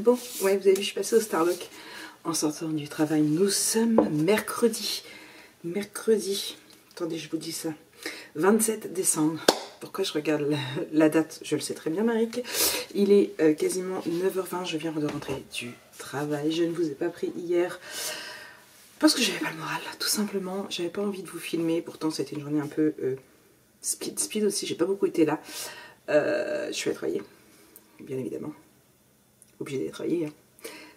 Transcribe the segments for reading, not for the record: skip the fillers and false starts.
Bon, ouais, vous avez vu, je suis passée au Starbucks en sortant du travail. Nous sommes mercredi. Mercredi. Attendez, je vous dis ça. 27 décembre. Pourquoi je regarde la date? Je le sais très bien, Maric. Il est quasiment 9h20. Je viens de rentrer du travail. Je ne vous ai pas pris hier parce que j'avais pas le moral. Tout simplement, j'avais pas envie de vous filmer. Pourtant, c'était une journée un peu speed aussi. J'ai pas beaucoup été là. Je suis allée travailler, bien évidemment. Obligée d'aller travailler, hein.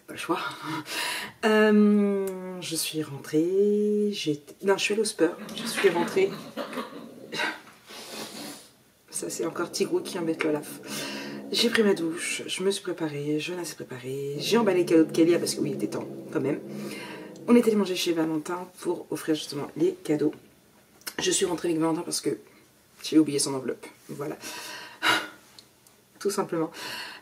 Pas le choix. Je suis rentrée. Non, je suis allée au Spur. Je suis rentrée. Ça, c'est encore Tigrou qui embête l'Olaf. J'ai pris ma douche, je me suis préparée, Jonas s'est préparé, j'ai emballé les cadeaux de Kélia parce que oui, il était temps quand même. On est allé manger chez Valentin pour offrir justement les cadeaux. Je suis rentrée avec Valentin parce que j'ai oublié son enveloppe. Voilà. Tout simplement.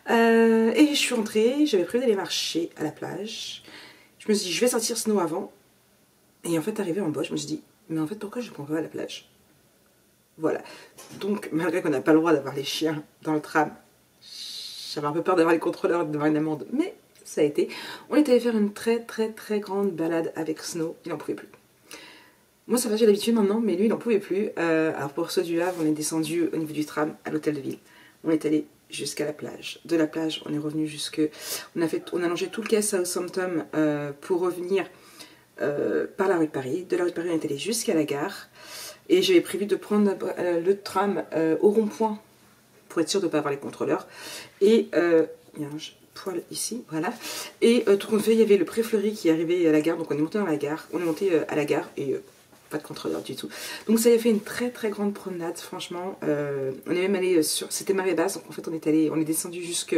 Et je suis rentrée, j'avais prévu d'aller marcher à la plage. Je me suis dit, je vais sortir Snow avant. Et en fait, arrivé en bas, je me suis dit, mais en fait, pourquoi je ne prends pas à la plage? Voilà. Donc, malgré qu'on n'a pas le droit d'avoir les chiens dans le tram, j'avais un peu peur d'avoir les contrôleurs et d'avoir une amende, mais ça a été. On est allé faire une très grande balade avec Snow, il n'en pouvait plus. Moi ça va, j'ai l'habitude maintenant, mais lui il n'en pouvait plus. Alors pour ceux du Havre, on est descendu au niveau du tram à l'hôtel de ville. On est allé jusqu'à la plage. De la plage, on est revenu jusque... On a longé tout le quai Southampton pour revenir par la rue de Paris. De la rue de Paris, on est allé jusqu'à la gare. Et j'avais prévu de prendre le tram au rond-point pour être sûr de ne pas avoir les contrôleurs. Et il y a un poil ici, voilà. Et tout compte fait, il y avait le Pré-Fleury qui arrivait à la gare. Donc on est monté dans la gare. On est monté à la gare et pas de contrôleur du tout. Donc ça a fait une très grande promenade, franchement. On est même allé sur... C'était marée basse, donc en fait on est descendu jusque...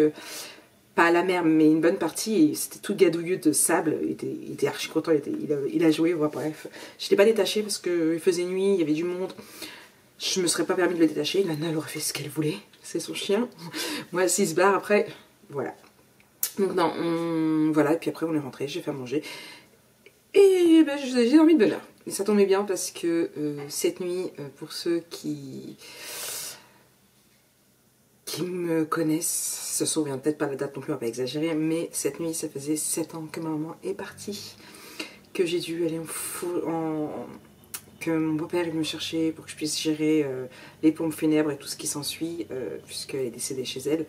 Pas à la mer, mais une bonne partie, et c'était tout gadouilleux de sable. Il était archi content, il a joué, ouais, bref. Je ne l'ai pas détaché parce qu'il faisait nuit, il y avait du monde. Je me serais pas permis de le détacher. Lana, elle aurait fait ce qu'elle voulait, c'est son chien. Moi, s'il se barre, après, voilà. Donc non, voilà, et puis après on est rentré, j'ai fait à manger. Et ben, j'ai dormi de bonne heure. Et ça tombait bien parce que cette nuit, pour ceux qui me connaissent se souviennent peut-être pas la date non plus, on va pas exagérer, mais cette nuit ça faisait 7 ans que ma maman est partie, que j'ai dû aller que mon beau-père est venu me chercher pour que je puisse gérer les pompes funèbres et tout ce qui s'ensuit, puisqu'elle est décédée chez elle.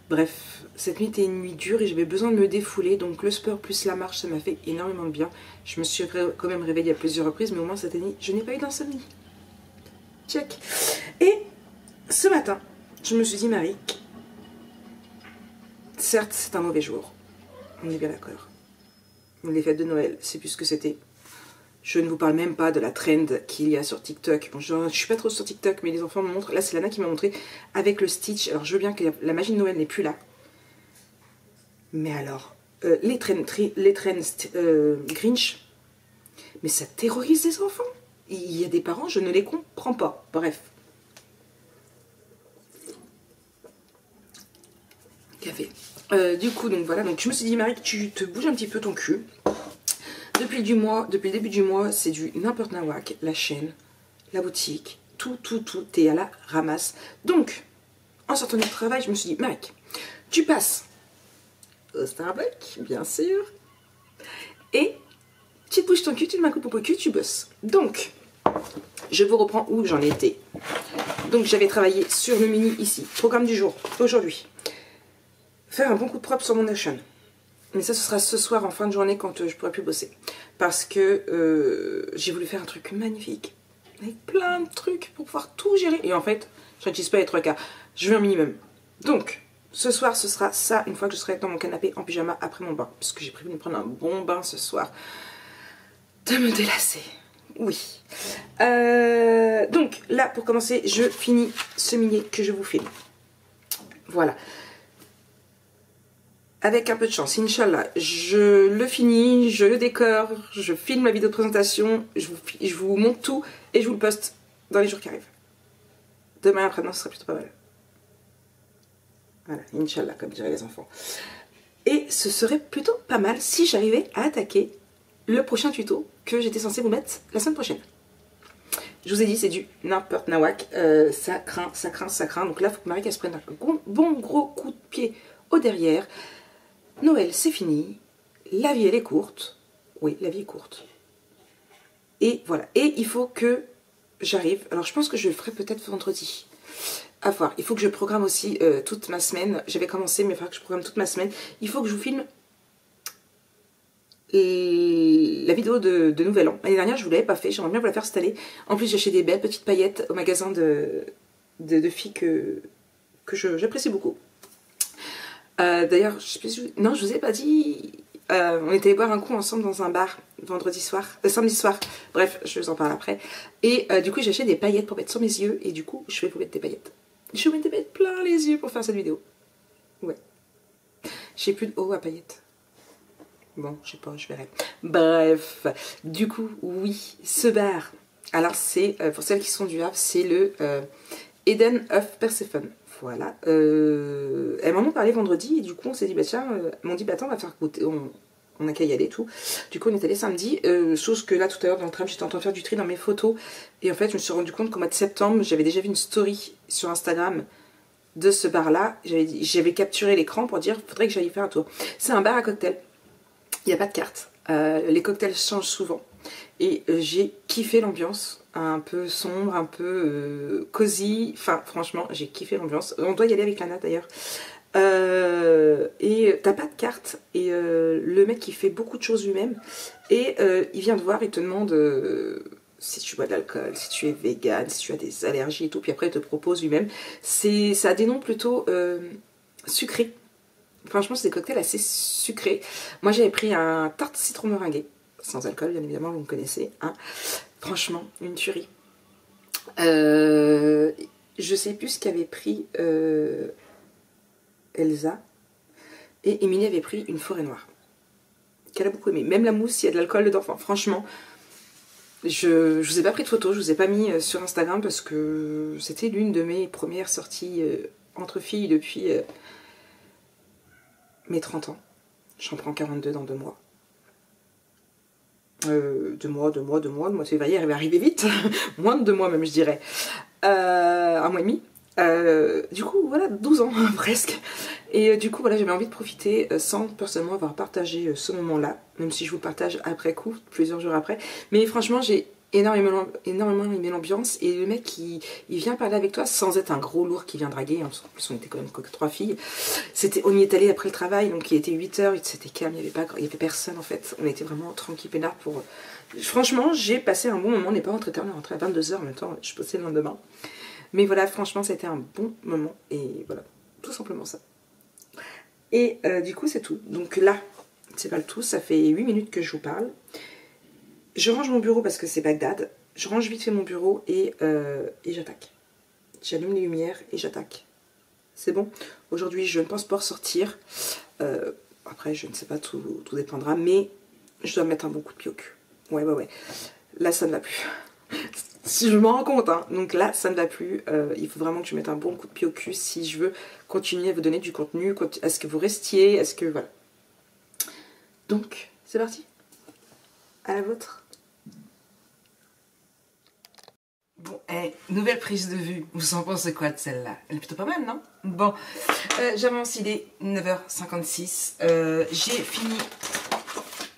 Bref, cette nuit était une nuit dure et j'avais besoin de me défouler, donc le sport plus la marche ça m'a fait énormément de bien. Je me suis quand même réveillée à plusieurs reprises, mais au moins cette nuit je n'ai pas eu d'insomnie. Check. Et ce matin je me suis dit, Marie, certes c'est un mauvais jour, on est bien d'accord. Les fêtes de Noël, c'est plus ce que c'était. Je ne vous parle même pas de la trend qu'il y a sur TikTok. Bon, je ne suis pas trop sur TikTok, mais les enfants me montrent. Là, c'est Lana qui m'a montré avec le Stitch. Alors, je veux bien que la magie de Noël n'est plus là. Mais alors, les trends Grinch, mais ça terrorise les enfants. Il y a des parents, je ne les comprends pas. Bref. Café. Du coup, donc voilà. Donc, je me suis dit, Marie, tu te bouges un petit peu ton cul. Depuis le début du mois, c'est du n'importe nawak, la chaîne, la boutique, tout est à la ramasse. Donc, en sortant du travail, je me suis dit, Mike, tu passes au Starbucks, bien sûr, et tu te bouges ton cul, tu te mets un coup de pompe au cul, tu bosses. Donc, je vous reprends où j'en étais. Donc, j'avais travaillé sur le mini ici, programme du jour, aujourd'hui. Faire un bon coup de propre sur mon Notion. Mais ça, ce sera ce soir en fin de journée quand je pourrai plus bosser. Parce que j'ai voulu faire un truc magnifique. Avec plein de trucs pour pouvoir tout gérer. Et en fait, je n'utilise pas les 3 quarts. Je veux un minimum. Donc, ce soir, ce sera ça. Une fois que je serai dans mon canapé en pyjama après mon bain. Parce que j'ai prévu de me prendre un bon bain ce soir. De me délasser. Oui. Donc, là, pour commencer, je finis ce mini que je vous filme. Voilà. Avec un peu de chance, Inch'Allah, je le finis, je le décore, je filme ma vidéo de présentation, je vous montre tout et je vous le poste dans les jours qui arrivent. Demain après-demain, ce sera plutôt pas mal. Voilà, Inch'Allah, comme diraient les enfants. Et ce serait plutôt pas mal si j'arrivais à attaquer le prochain tuto que j'étais censée vous mettre la semaine prochaine. Je vous ai dit, c'est du n'importe nawak, ça craint. Donc là, il faut que Marie se prenne un bon gros coup de pied au derrière. Noël, c'est fini. La vie, elle est courte. Oui, la vie est courte. Et voilà. Et il faut que j'arrive. Alors, je pense que je le ferai peut-être vendredi. À voir. Il faut que je programme aussi toute ma semaine. J'avais commencé, mais il faudra que je programme toute ma semaine. Il faut que je vous filme la vidéo de Nouvel An. L'année dernière, je ne vous l'avais pas fait. J'aimerais bien vous la faire cette année. En plus, j'ai acheté des belles petites paillettes au magasin de filles que j'apprécie beaucoup. D'ailleurs, je sais plus si non, je vous ai pas dit. On était allé boire un coup ensemble dans un bar vendredi soir, samedi soir. Bref, je vous en parle après. Et du coup, j'ai acheté des paillettes pour mettre sur mes yeux. Et du coup, je vais vous mettre des paillettes. Je vais vous mettre des paillettes plein les yeux pour faire cette vidéo. Ouais. J'ai plus de haut à paillettes. Bon, je sais pas, je verrai. Bref, du coup, oui, ce bar. Alors, c'est, pour celles qui sont du Havre, c'est le Eden of Persephone. Voilà. Elles m'en ont parlé vendredi et du coup, on s'est dit, bah tiens, elles m'ont dit, bah attends, on va faire goûter. On a qu'à y aller et tout. Du coup, on est allé samedi. Chose que là, tout à l'heure, dans le tram, j'étais en train de faire du tri dans mes photos. Et en fait, je me suis rendu compte qu'au mois de septembre, j'avais déjà vu une story sur Instagram de ce bar-là. J'avais capturé l'écran pour dire, faudrait que j'aille faire un tour. C'est un bar à cocktails. Il n'y a pas de carte. Les cocktails changent souvent. Et j'ai kiffé l'ambiance. Un peu sombre, un peu cosy. Enfin, franchement, j'ai kiffé l'ambiance. On doit y aller avec Lana d'ailleurs. Et t'as pas de carte. Et le mec, il fait beaucoup de choses lui-même. Et il vient te voir, il te demande si tu bois de l'alcool, si tu es vegan, si tu as des allergies et tout. Puis après, il te propose lui-même. Ça a des noms plutôt sucrés. Franchement, c'est des cocktails assez sucrés. Moi, j'avais pris un tarte citron meringuée. Sans alcool, bien évidemment, vous me connaissez. Hein. Franchement, une tuerie. Je sais plus ce qu'avait pris Elsa. Et Émilie avait pris une forêt noire. Qu'elle a beaucoup aimé. Même la mousse, il y a de l'alcool dedans. Enfin, franchement, je vous ai pas pris de photos. Je vous ai pas mis sur Instagram parce que c'était l'une de mes premières sorties entre filles depuis mes 30 ans. J'en prends 42 dans 2 mois. 2 mois, le mois de février va arriver vite, moins de 2 mois même je dirais, 1 mois et demi, du coup voilà 12 ans presque, et du coup voilà j'avais envie de profiter sans personnellement avoir partagé ce moment là, même si je vous le partage après coup, plusieurs jours après, mais franchement j'ai énormément aimé l'ambiance, et le mec il vient parler avec toi sans être un gros lourd qui vient draguer, en plus on était quand même que 3 filles, on y est allé après le travail, donc il était 8 h, c'était calme, il n'y avait personne en fait, on était vraiment tranquille peinard pour... Franchement j'ai passé un bon moment, on n'est pas rentré tard, on est rentré à 22 h en même temps, je bossais le lendemain, mais voilà franchement c'était un bon moment, et voilà, tout simplement ça. Et du coup c'est tout, donc là c'est pas le tout, ça fait 8 minutes que je vous parle. Je range mon bureau parce que c'est Bagdad. Je range vite fait mon bureau et j'attaque. J'allume les lumières et j'attaque. C'est bon. Aujourd'hui, je ne pense pas ressortir. Après, je ne sais pas, tout dépendra. Mais je dois mettre un bon coup de pied au cul. Ouais. Là, ça ne va plus. Si je m'en rends compte. Hein. Donc là, ça ne va plus. Il faut vraiment que je mette un bon coup de pied au cul si je veux continuer à vous donner du contenu. À ce que vous restiez. À ce que... Voilà. Donc, c'est parti. À la vôtre. Bon, nouvelle prise de vue. Vous en pensez quoi de celle-là? Elle est plutôt pas mal, non? Bon, j'avance, il est 9h56. J'ai fini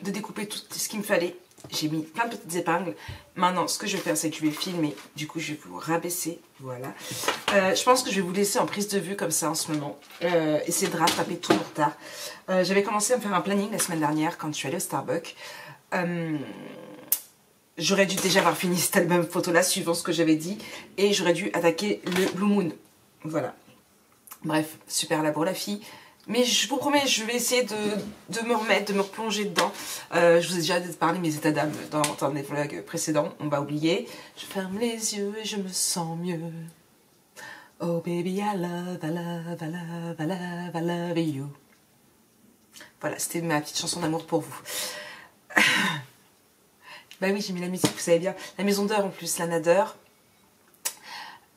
de découper tout ce qu'il me fallait. J'ai mis plein de petites épingles. Maintenant, ce que je vais faire, c'est que je vais filmer. Du coup, je vais vous rabaisser. Voilà. Je pense que je vais vous laisser en prise de vue comme ça en ce moment. Essayer de rattraper tout mon retard. J'avais commencé à me faire un planning la semaine dernière quand je suis allée au Starbucks. J'aurais dû déjà avoir fini cet album photo là suivant ce que j'avais dit, et j'aurais dû attaquer le Blue Moon. Voilà. Bref, super là pour la fille. Mais je vous promets, je vais essayer de me remettre, de me replonger dedans. Je vous ai déjà parlé de mes états d'âme dans des vlogs précédents, on va oublier. Je ferme les yeux et je me sens mieux. Oh baby, I love, I love, I love, I love, I love you. Voilà, c'était ma petite chanson d'amour pour vous. Bah oui, j'ai mis la musique, vous savez bien. La maison d'heure en plus, Lana Deur.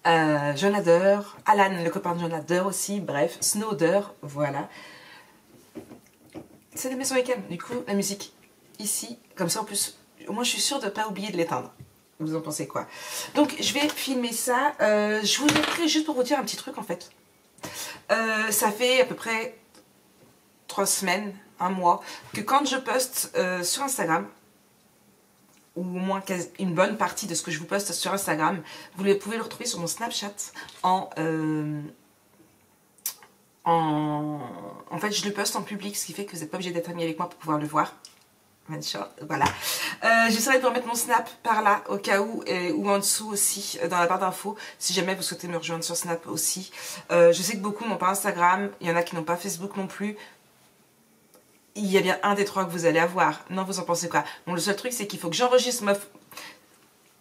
John Deur. Alan, le copain de John Deur aussi. Bref, Snow Deur, voilà. C'est des maisons lesquelles, du coup, la musique ici. Comme ça, en plus, au moins je suis sûre de ne pas oublier de l'éteindre. Vous en pensez quoi? Donc, je vais filmer ça. Je vous ai pris juste pour vous dire un petit truc, en fait. Ça fait à peu près 3 semaines, un mois, que quand je poste sur Instagram, ou au moins une bonne partie de ce que je vous poste sur Instagram, vous pouvez le retrouver sur mon Snapchat en fait, je le poste en public, ce qui fait que vous n'êtes pas obligé d'être ami avec moi pour pouvoir le voir. Voilà. J'essaierai de remettre mon Snap par là, au cas où, ou en dessous aussi, dans la barre d'infos, si jamais vous souhaitez me rejoindre sur Snap aussi. Je sais que beaucoup n'ont pas Instagram, il y en a qui n'ont pas Facebook non plus. Il y a bien un des 3 que vous allez avoir. Non, vous en pensez quoi? Bon, le seul truc, c'est qu'il faut que j'enregistre ma...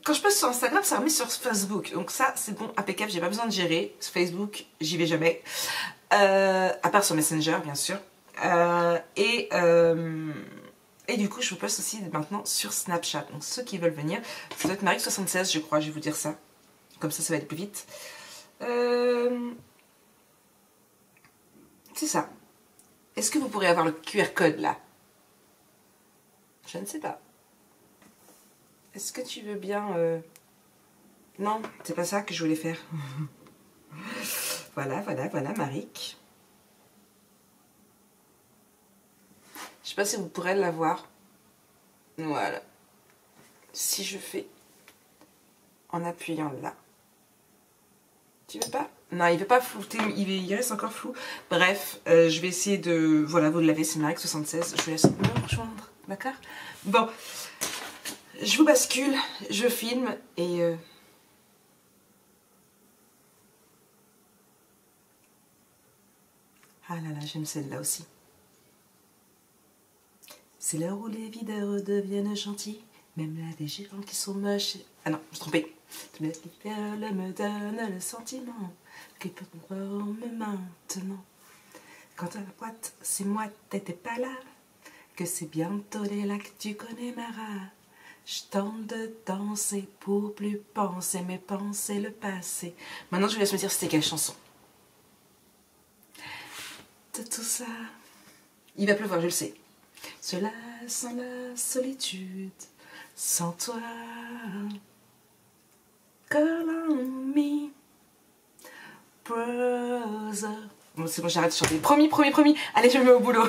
Quand je poste sur Instagram, ça remet sur Facebook. Donc ça, c'est bon, impeccable, j'ai pas besoin de gérer. Sur Facebook, j'y vais jamais. À part sur Messenger, bien sûr. Et du coup, je vous poste aussi maintenant sur Snapchat. Donc ceux qui veulent venir, ça doit être Marie76, je crois, je vais vous dire ça. Comme ça va aller plus vite. C'est ça. Est-ce que vous pourrez avoir le QR code là? Je ne sais pas. Est-ce que tu veux bien... Non, c'est pas ça que je voulais faire. Voilà, Maric. Je sais pas si vous pourrez l'avoir. Voilà. Si je fais en appuyant là. Tu veux pas? Non, il veut pas flouter, il reste encore flou. Bref, je vais essayer de... Voilà, vous l'avez, c'est Maric76. Je vous laisse me rejoindre, d'accord? Bon, je vous bascule, je filme et... Ah là là, j'aime celle-là aussi. C'est l'heure où les videurs deviennent gentils, même là des gens qui sont moches. Ah non, je me suis trompée. Tous les perles me donnent le sentiment que pour maintenant. Quand à la boîte, c'est moi, t'étais pas là, que c'est bientôt les là que tu connais ma rage. Je tente de danser pour plus penser, mais penser le passé. Maintenant, je vous laisse me dire c'était quelle chanson. De tout ça, il va pleuvoir, je le sais. Cela sans la solitude, sans toi. Call on me, brother. Bon, c'est bon, j'arrête de chanter. Promis. Allez, je me mets au boulot.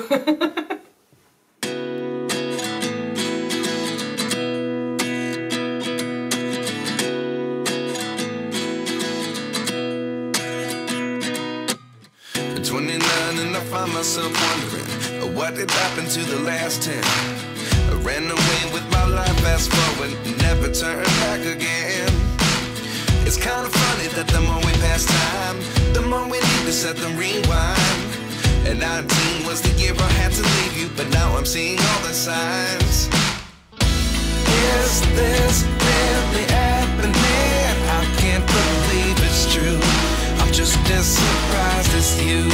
Find myself wondering what did happen to the last 10. I ran away with my life, fast forward, never turn back again. It's kind of funny that the more we pass time, the more we need to set the rewind. And 19 was the year I had to leave you, but now I'm seeing all the signs. Is this really happening? I can't believe it's true. I'm just as surprised as you.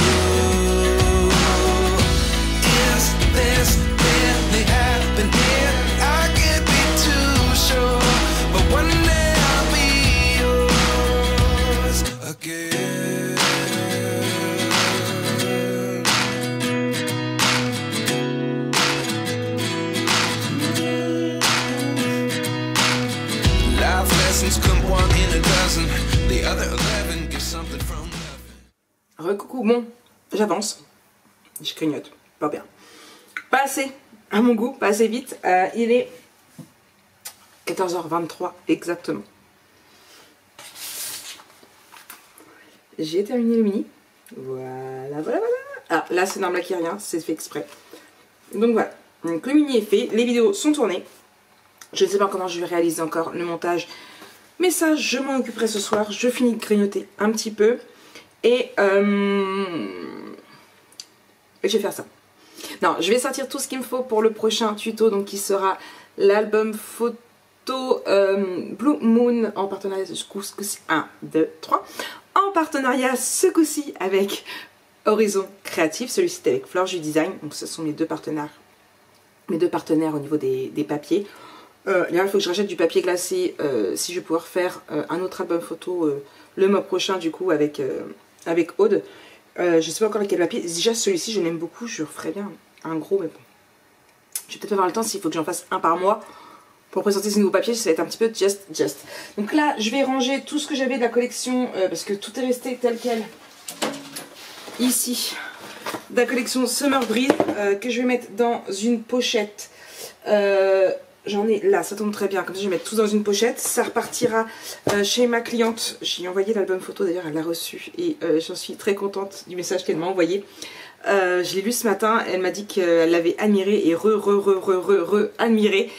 Is this really happening? I can't be too sure, but one day I'll be yours again. Life lessons come one in a dozen. The other 11 get something from nothing. Recoucou, bon, j'avance. Je clignote, pas bien. Pas assez, à mon goût, pas assez vite. Il est 14h23 exactement. J'ai terminé le mini. Voilà. Alors là, c'est normal qu'il n'y ait rien, c'est fait exprès. Donc voilà, donc le mini est fait, les vidéos sont tournées. Je ne sais pas comment je vais réaliser encore le montage. Mais ça, je m'en occuperai ce soir. Je finis de grignoter un petit peu. Et je vais faire ça. Non, je vais sortir tout ce qu'il me faut pour le prochain tuto. Donc qui sera l'album photo Blue Moon en partenariat ce coup-ci. 1, 2, 3. En partenariat ce coup-ci avec Horizon Créatif. Celui-ci est avec Flore du Design. Donc ce sont mes deux partenaires. Mes deux partenaires au niveau des papiers. Là, il faut que je rachète du papier glacé si je vais pouvoir faire un autre album photo le mois prochain du coup avec Aude. Je sais pas encore lequel papier. Déjà celui-ci je l'aime beaucoup, je referais bien un gros mais bon. Je vais peut-être avoir le temps s'il faut que j'en fasse un par mois pour présenter ces nouveaux papiers, ça va être un petit peu just. Donc là je vais ranger tout ce que j'avais de la collection parce que tout est resté tel quel ici de la collection Summer Breeze que je vais mettre dans une pochette. J'en ai là, ça tombe très bien, comme ça je vais mettre tout dans une pochette. Ça repartira chez ma cliente. J'ai envoyé l'album photo, d'ailleurs elle l'a reçu et j'en suis très contente du message qu'elle m'a envoyé. Je l'ai lu ce matin, elle m'a dit qu'elle l'avait admiré et admiré.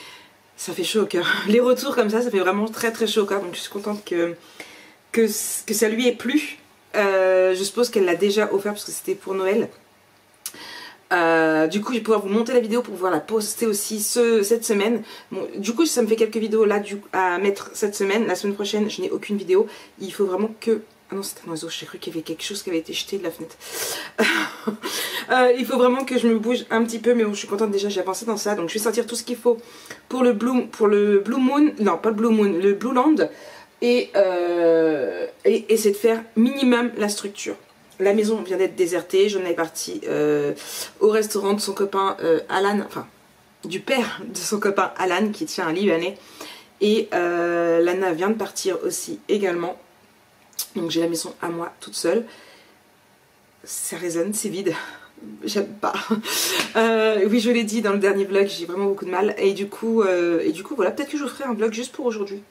Ça fait chaud au cœur. Les retours comme ça fait vraiment très très chaud au cœur, donc je suis contente que ça lui ait plu. Je suppose qu'elle l'a déjà offert parce que c'était pour Noël. Du coup je vais pouvoir vous monter la vidéo pour pouvoir la poster aussi cette semaine. Bon, du coup ça me fait quelques vidéos là à mettre cette semaine. La semaine prochaine je n'ai aucune vidéo. Il faut vraiment que... Ah non c'était un oiseau, j'ai cru qu'il y avait quelque chose qui avait été jeté de la fenêtre. Il faut vraiment que je me bouge un petit peu, mais bon, je suis contente déjà, j'ai avancé dans ça. Donc je vais sortir tout ce qu'il faut pour le Blue Moon, non pas le Blue Moon, le Blue Land. Et essayer de faire minimum la structure. La maison vient d'être désertée, j'en ai parti au restaurant de son copain Alan, enfin du père de son copain Alan qui tient un Libanais. Et Lana vient de partir aussi également. Donc j'ai la maison à moi toute seule. Ça résonne, c'est vide. J'aime pas. Oui, je l'ai dit dans le dernier vlog, j'ai vraiment beaucoup de mal. Et du coup voilà, peut-être que je vous ferai un vlog juste pour aujourd'hui.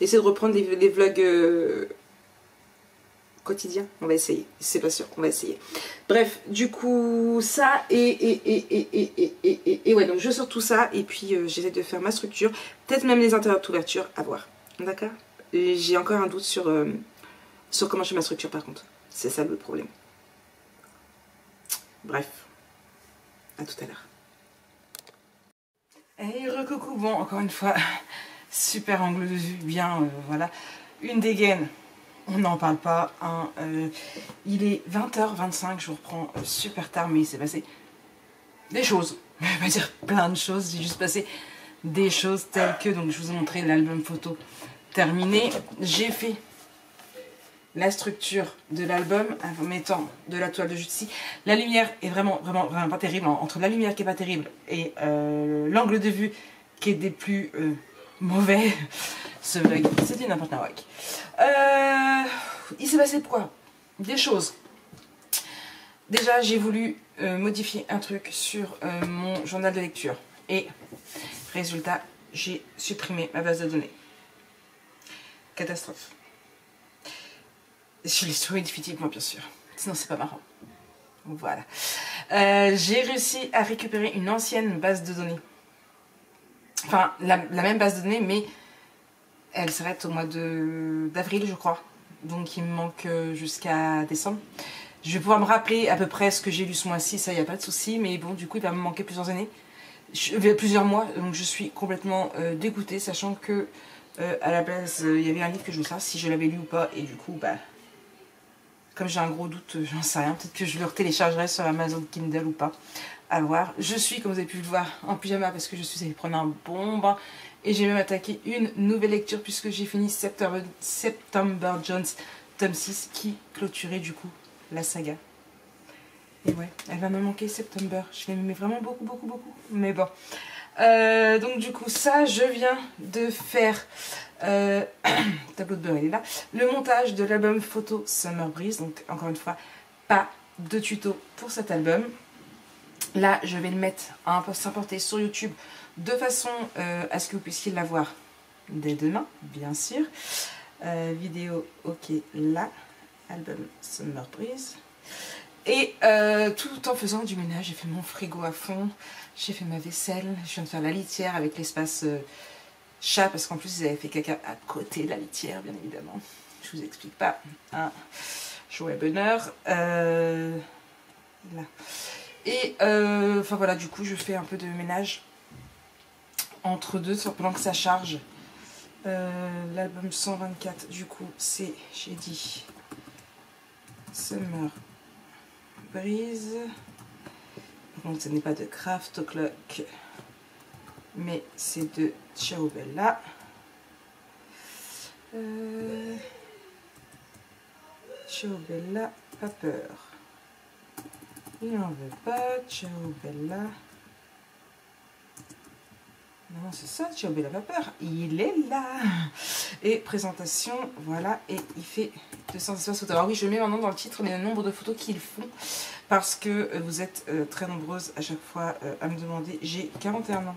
Essayer de reprendre les vlogs quotidiens. On va essayer. C'est pas sûr, on va essayer. Bref, du coup, ça et ouais, donc je sors tout ça et puis j'essaie de faire ma structure. Peut-être même les intérieurs d'ouverture, à voir. D'accord? J'ai encore un doute sur comment je fais ma structure par contre. C'est ça le problème. Bref, à tout à l'heure. Et recoucou, bon, encore une fois, super angle de vue, bien, voilà. Une dégaine, on n'en parle pas. Hein, il est 20h25, je vous reprends super tard, mais il s'est passé des choses. Je vais pas dire plein de choses, j'ai juste passé des choses telles que, donc je vous ai montré l'album photo terminé. J'ai fait la structure de l'album en mettant de la toile de Jutsi. La lumière est vraiment pas terrible. Entre la lumière qui est pas terrible et l'angle de vue qui est des plus mauvais, ce vlog, c'était n'importe quoi. Il s'est passé quoi? Des choses. Déjà, j'ai voulu modifier un truc sur mon journal de lecture. Et résultat, j'ai supprimé ma base de données. Catastrophe. Je l'ai trouvé définitivement, bien sûr. Sinon, c'est pas marrant. Voilà. J'ai réussi à récupérer une ancienne base de données. Enfin, la même base de données, mais elle s'arrête au mois d'avril, je crois. Donc, il me manque jusqu'à décembre. Je vais pouvoir me rappeler à peu près ce que j'ai lu ce mois-ci, ça, il n'y a pas de souci. Mais bon, du coup, il va me manquer plusieurs années. Plusieurs mois. Donc, je suis complètement dégoûtée, sachant que à la base, il y avait un livre que je voulais savoir si je l'avais lu ou pas. Et du coup, bah... Comme j'ai un gros doute, j'en sais rien. Peut-être que je le téléchargerai sur Amazon Kindle ou pas. À voir. Je suis, comme vous avez pu le voir, en pyjama parce que je suis allée prendre un bon bain. Et j'ai même attaqué une nouvelle lecture puisque j'ai fini September Jones, tome 6, qui clôturait du coup la saga. Et ouais, elle va me manquer September. Je l'aimais vraiment beaucoup. Mais bon. Donc du coup, ça, je viens de faire... tableau de bord, il est là. Le montage de l'album photo Summer Breeze. Donc encore une fois, pas de tuto pour cet album. Là, je vais le mettre à un post importé sur YouTube de façon à ce que vous puissiez l'avoir dès demain, bien sûr. Vidéo, ok, là. Album Summer Breeze. Et tout en faisant du ménage, j'ai fait mon frigo à fond. J'ai fait ma vaisselle. Je viens de faire la litière avec l'espace... chat, parce qu'en plus ils avaient fait caca à côté de la litière, bien évidemment. Je vous explique pas. Hein. Joie et bonheur. Là. Et enfin voilà, du coup je fais un peu de ménage entre deux pendant que ça charge. L'album 124, du coup c'est, j'ai dit, Summer Breeze. Donc ce n'est pas de Craft O'Clock, mais c'est de Ciao Bella. Ciao Bella, pas peur. Il n'en veut pas. Ciao Bella. Non, c'est ça, Ciao Bella, pas peur. Il est là. Et présentation, voilà. Et il fait 200 espaces photos. Alors oui, je mets maintenant dans le titre les nombres de photos qu'ils font. parce que vous êtes très nombreuses à chaque fois à me demander. J'ai 41 ans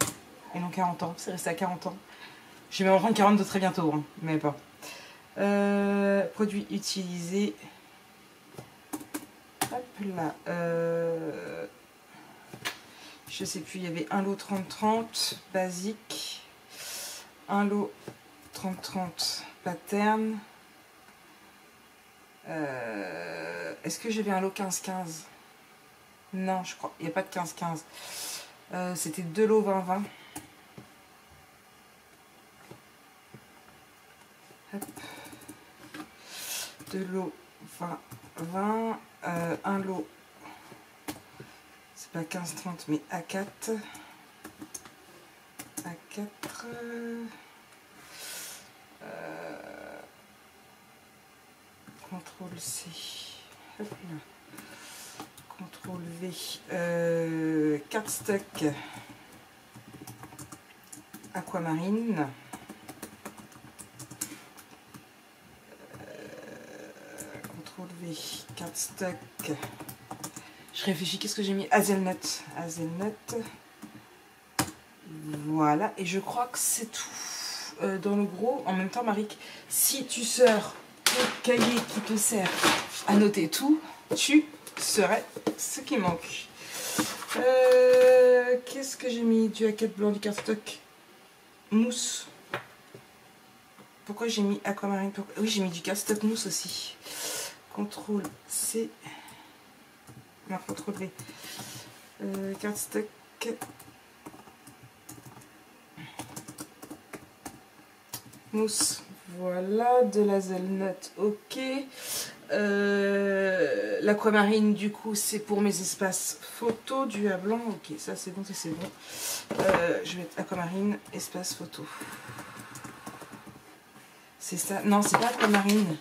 et non 40 ans, c'est resté à 40 ans. Je vais m'en rendre 42 très bientôt, hein, mais pas. Produits utilisés. Hop là. Je sais plus, il y avait un lot 30-30 basique, un lot 30-30 pattern. Est-ce que j'avais un lot 15-15? Non, je crois. Il n'y a pas de 15-15. C'était 2 lots 20-20. Hop. 2 lots 20-20. Un lot, c'est pas 15-30, mais A4. A4. CTRL C. Hop là. CTRL V. Cardstock aquamarine. CTRL V. Cardstock. Je réfléchis, qu'est-ce que j'ai mis? Hazelnut. Hazelnut. Voilà, et je crois que c'est tout. Dans le gros, en même temps, Maric, si tu sors le cahier qui te sert à noter tout, tu serais ce qui manque. Qu'est-ce que j'ai mis? Du A4 blanc, du cardstock mousse. Pourquoi j'ai mis aquamarine? Oui, j'ai mis du cardstock mousse aussi. CTRL C. Non, CTRL V. Cardstock. Mousse. Voilà, de la hazelnut, ok. L'aquamarine, du coup, c'est pour mes espaces photo. Du A blanc, ok, ça c'est bon, ça c'est bon. Je vais mettre aquamarine, espace photo. C'est ça. Non, c'est pas aquamarine.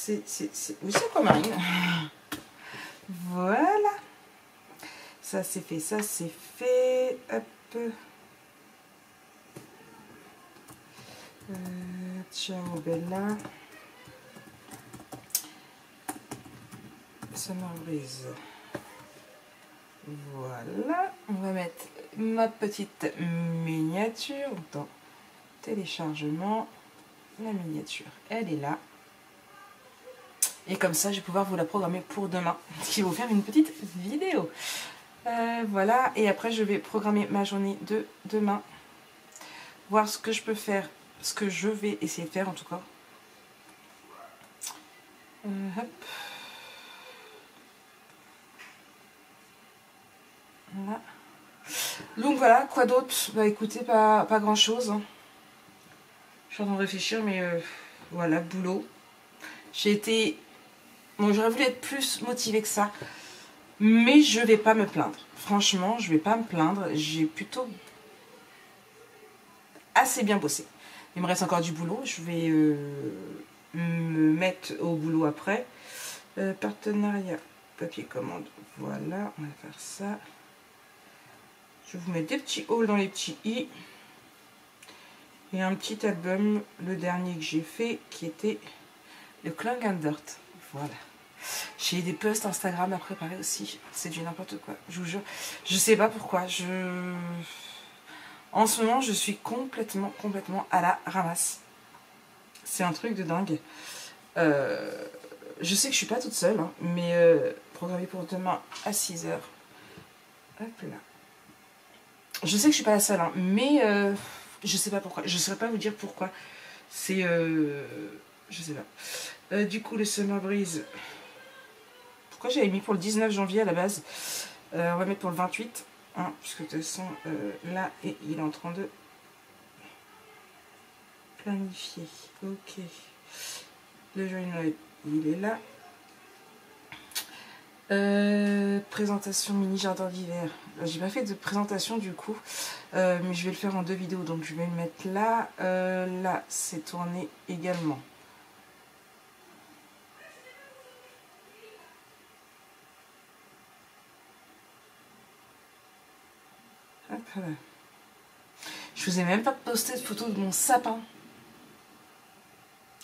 Oui, c'est aquamarine. Voilà. Ça c'est fait, ça c'est fait. Hop. Ciao Bella. Summer Breeze. Voilà. On va mettre ma petite miniature dans téléchargement. La miniature, elle est là. Et comme ça, je vais pouvoir vous la programmer pour demain. Je vais vous faire une petite vidéo. Voilà. Et après, je vais programmer ma journée de demain. Voir ce que je peux faire. Ce que je vais essayer de faire en tout cas. Hop. Voilà. Donc voilà, quoi d'autre? Bah écoutez, pas grand chose. Je suis en train de réfléchir, mais voilà, boulot. J'ai été... Bon, j'aurais voulu être plus motivée que ça. Mais je vais pas me plaindre. Franchement, je vais pas me plaindre. J'ai plutôt assez bien bossé. Il me reste encore du boulot. Je vais me mettre au boulot après. Partenariat, papier commande. Voilà, on va faire ça. Je vais vous mettre des petits hauls dans les petits i. Et un petit album, le dernier que j'ai fait, qui était le Clang and Dirt. Voilà. J'ai des posts Instagram à préparer aussi. C'est du n'importe quoi, je vous jure. Je sais pas pourquoi. En ce moment, je suis complètement à la ramasse. C'est un truc de dingue. Je sais que je suis pas toute seule, hein, mais programmé pour demain à 6 h. Hop là. Je sais que je suis pas la seule, hein, mais je sais pas pourquoi. Je saurais pas vous dire pourquoi. C'est... je sais pas. Du coup, le Summer Breeze... Pourquoi j'avais mis pour le 19 janvier à la base? On va mettre pour le 28. Hein, puisque de toute façon, là, et il est en train de planifier. Ok. Le joyeux Noël, il est là. Présentation mini jardin d'hiver. J'ai pas fait de présentation du coup, mais je vais le faire en 2 vidéos, donc je vais le mettre là. Là, c'est tourné également. Hop là. Je vous ai même pas posté de photo de mon sapin.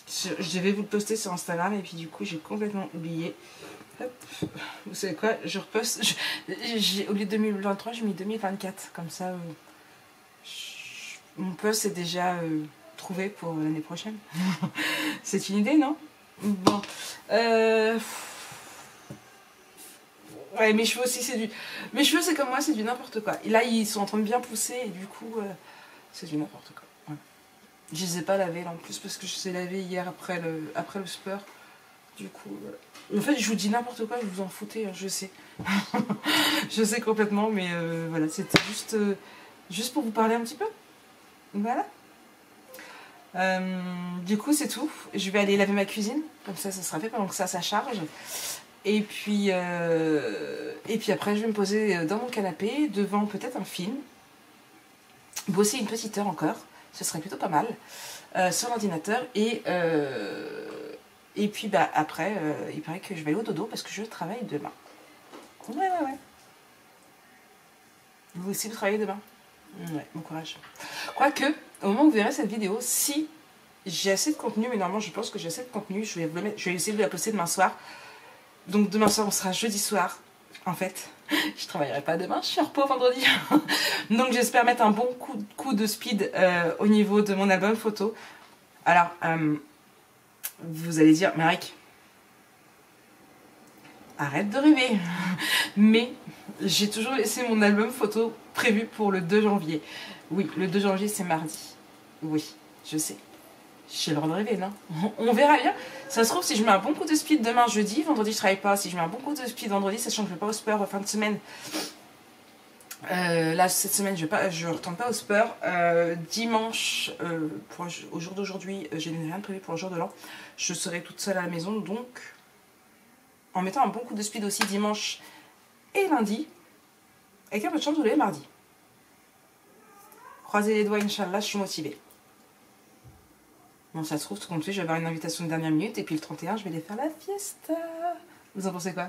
Je devais vous le poster sur Instagram et puis du coup j'ai complètement oublié. Hop. Vous savez quoi, je reposte. Au lieu de 2023, j'ai mis 2024. Comme ça, mon poste est déjà trouvé pour l'année prochaine. C'est une idée, non? Bon. Ouais, mes cheveux aussi, c'est du... Mes cheveux, c'est comme moi, c'est du n'importe quoi. Et là, ils sont en train de bien pousser et du coup, c'est du n'importe quoi. Voilà. Je les ai pas lavés là en plus parce que je les ai lavés hier après le sport. Du coup, en fait, je vous dis n'importe quoi, je vous en foutez, je sais. Je sais complètement, mais voilà, c'était juste pour vous parler un petit peu. Voilà. Du coup, c'est tout. Je vais aller laver ma cuisine, comme ça sera fait pendant que ça charge. Et puis après, je vais me poser dans mon canapé, devant peut-être un film. Bosser une petite heure encore, ce serait plutôt pas mal, sur l'ordinateur. Et puis bah, après, il paraît que je vais aller au dodo parce que je travaille demain. Ouais. Vous aussi, vous travaillez demain? Ouais, bon courage. Quoique, au moment où vous verrez cette vidéo, si j'ai assez de contenu, mais normalement je pense que j'ai assez de contenu, je vais essayer de la poster demain soir. Donc demain soir, on sera jeudi soir. En fait, je travaillerai pas demain, je suis en repos vendredi. Donc j'espère mettre un bon coup de speed au niveau de mon album photo. Alors, vous allez dire, Maric, arrête de rêver. Mais j'ai toujours laissé mon album photo prévu pour le 2 janvier. Oui, le 2 janvier, c'est mardi. Oui, je sais. J'ai le droit de rêver, non? On verra bien. Ça se trouve, si je mets un bon coup de speed demain, jeudi, vendredi, je travaille pas. Si je mets un bon coup de speed vendredi, sachant que je vais pas au sport fin de semaine. Là, cette semaine, je retourne pas au sport. Dimanche, au jour d'aujourd'hui, j'ai rien de prévu pour le jour de l'an. Je serai toute seule à la maison, donc en mettant un bon coup de speed aussi dimanche et lundi, avec un peu de chance, vous l'avez mardi. Croisez les doigts, Inch'Allah, je suis motivée. Bon, ça se trouve, tout compte fait, je vais avoir une invitation de dernière minute et puis le 31, je vais aller faire la fiesta. Vous en pensez quoi?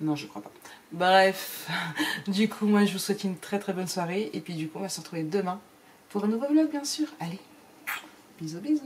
Non, je crois pas. Bref, du coup, moi, je vous souhaite une très très bonne soirée et puis du coup, on va se retrouver demain pour un nouveau vlog, bien sûr. Allez, bisous, bisous.